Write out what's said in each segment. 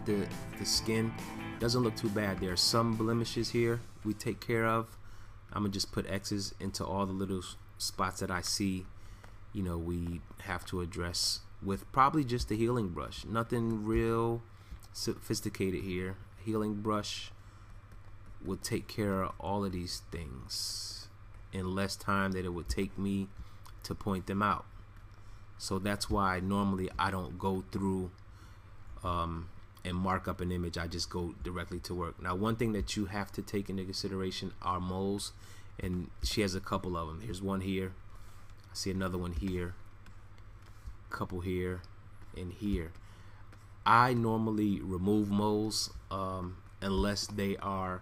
at the skin, doesn't look too bad. There are some blemishes here we take care of. I'm gonna just put X's into all the little spots that I see, you know, we have to address with probably just a healing brush. Nothing real sophisticated here. Healing brush would take care of all of these things in less time that it would take me to point them out. So that's why normally I don't go through and mark up an image. I just go directly to work. Now, one thing that you have to take into consideration are moles, and she has a couple of them. Here's one here. I see another one here, a couple here, and here. I normally remove moles unless they are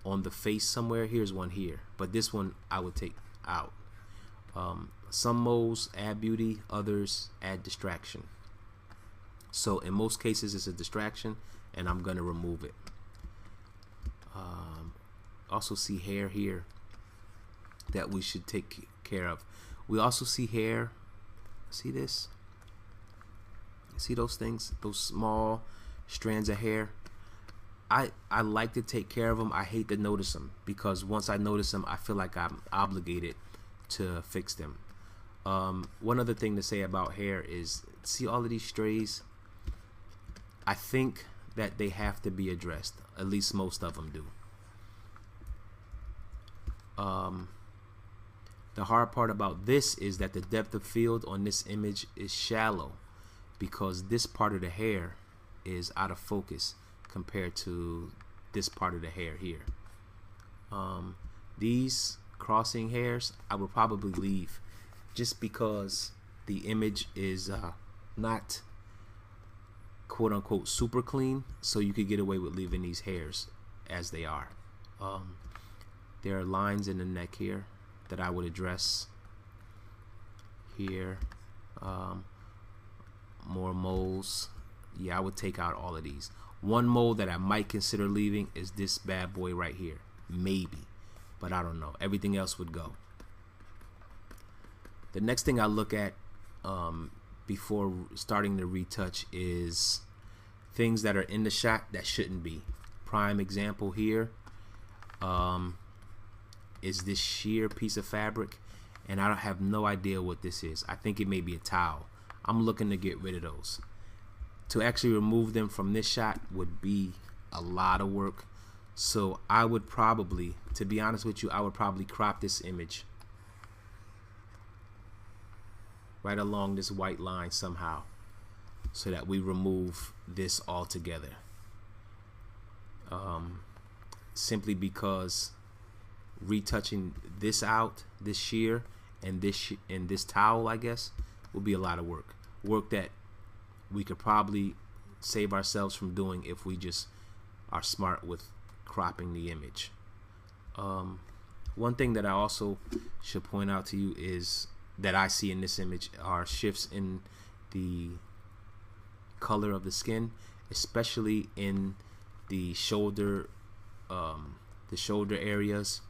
on the face somewhere. Here's one here, but this one I would take out. Some moles add beauty, others add distraction. So in most cases it's a distraction, and I'm gonna remove it. Also see hair here that we should take care of. We also see hair. See this? See those things? Those small strands of hair? I like to take care of them. I hate to notice them, because once I notice them, I feel like I'm obligated to fix them. One other thing to say about hair is, see all of these strays? I think that they have to be addressed. At least most of them do. The hard part about this is that the depth of field on this image is shallow, because this part of the hair is out of focus compared to this part of the hair here. These crossing hairs I would probably leave, just because the image is not quote unquote super clean, so you could get away with leaving these hairs as they are. There are lines in the neck here that I would address here. More moles. Yeah, I would take out all of these. One mole that I might consider leaving is this bad boy right here, maybe, but I don't know. Everything else would go. The next thing I look at before starting to retouch is things that are in the shot that shouldn't be. Prime example here is this sheer piece of fabric, and I don't have no idea what this is. I think it may be a towel. I'm looking to get rid of those. To actually remove them from this shot would be a lot of work. So I would probably, to be honest with you, I would probably crop this image right along this white line somehow, so that we remove this altogether. Simply because retouching this out, this sheer and this towel, I guess, will be a lot of work. Work that we could probably save ourselves from doing if we just are smart with cropping the image. One thing that I also should point out to you is that I see in this image are shifts in the color of the skin, especially in the shoulder areas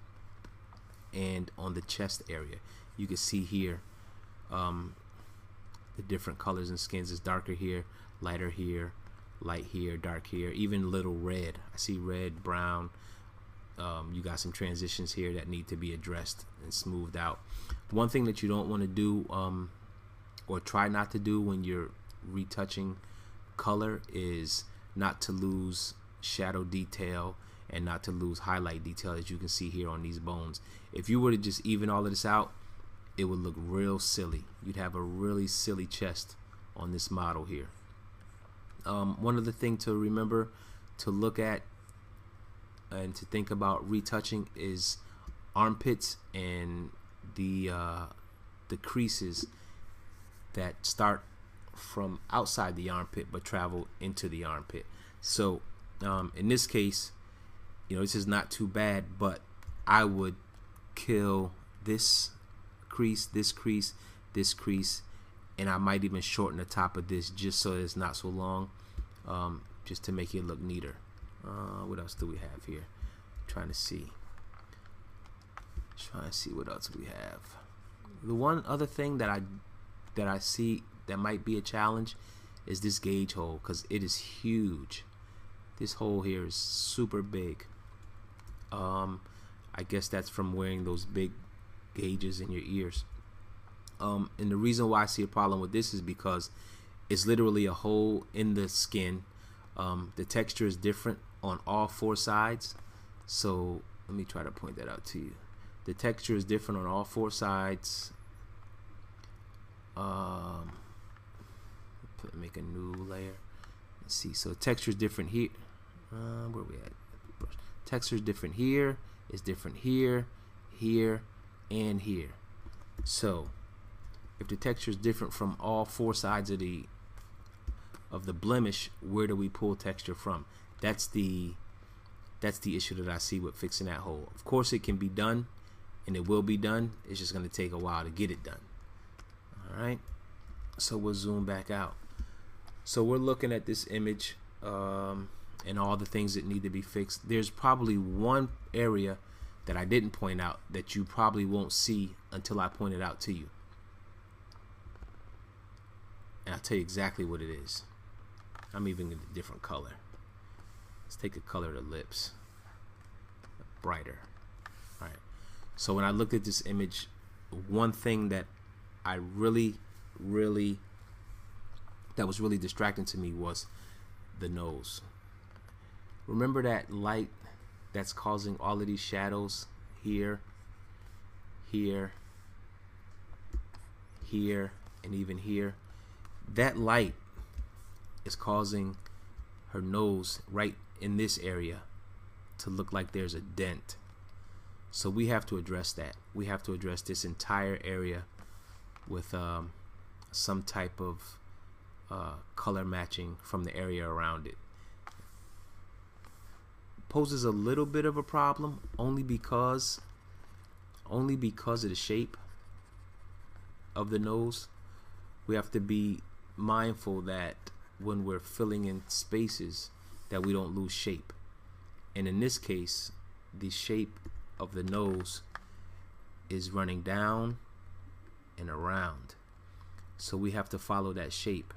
and on the chest area. You can see here the different colors and skins is darker here, lighter here, light here, dark here, even little red. I see red, brown. You got some transitions here that need to be addressed and smoothed out. One thing that you don't want to do or try not to do when you're retouching color is not to lose shadow detail and not to lose highlight detail, as you can see here on these bones. If you were to just even all of this out, it would look real silly. You'd have a really silly chest on this model here. One other thing to remember to look at and to think about retouching is armpits and the creases that start from outside the armpit but travel into the armpit. So in this case, you know, this is not too bad, but I would kill this crease, this crease, this crease, and I might even shorten the top of this just so it's not so long, just to make it look neater. What else do we have here? Trying to see what else we have. The one other thing that I see that might be a challenge is this gauge hole, because it is huge. This hole here is super big. I guess that's from wearing those big gauges in your ears. And the reason why I see a problem with this is because it's literally a hole in the skin. The texture is different on all four sides. So let me try to point that out to you. The texture is different on all four sides. Make a new layer. Let's see. So texture is different here. Where we at? Texture is different here. It's different here, here, and here. So if the texture is different from all four sides of the blemish, where do we pull texture from? That's the issue that I see with fixing that hole. Of course, it can be done, and it will be done. It's just going to take a while to get it done. All right. So we'll zoom back out. So we're looking at this image and all the things that need to be fixed. There's probably one area that I didn't point out that you probably won't see until I point it out to you. And I'll tell you exactly what it is. I'm even in a different color. Let's take the color of the lips. Brighter. Alright. So when I looked at this image, one thing that I that was really distracting to me was the nose. Remember that light that's causing all of these shadows here, here, here, and even here? That light is causing her nose right in this area to look like there's a dent. So we have to address that. We have to address this entire area with some type of color matching from the area around it. Poses a little bit of a problem only because of the shape of the nose. We have to be mindful that when we're filling in spaces that we don't lose shape. And in this case, the shape of the nose is running down and around. So we have to follow that shape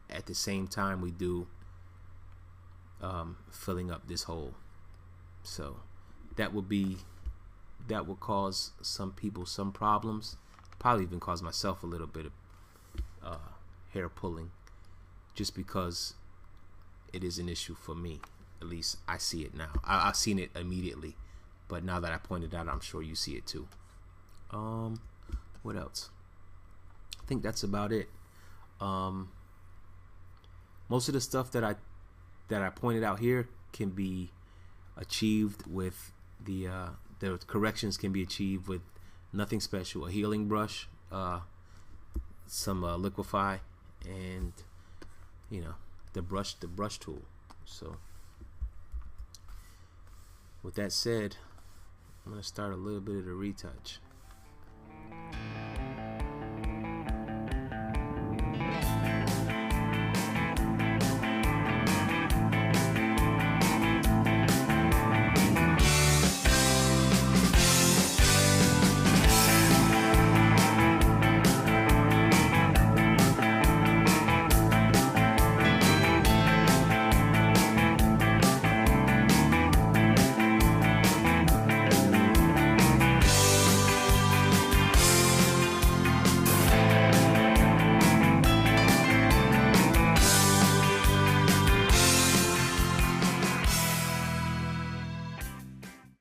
at the same time we do filling up this hole. So that will cause some people some problems, probably even cause myself a little bit of hair pulling, just because it is an issue for me. At least I see it now. I've seen it immediately, but now that I pointed out, I'm sure you see it too. What else? I think that's about it. Most of the stuff that I pointed out here can be achieved with the corrections can be achieved with nothing special. A healing brush, some liquify, and the brush tool. So with that said, I'm gonna start a little bit of the retouch.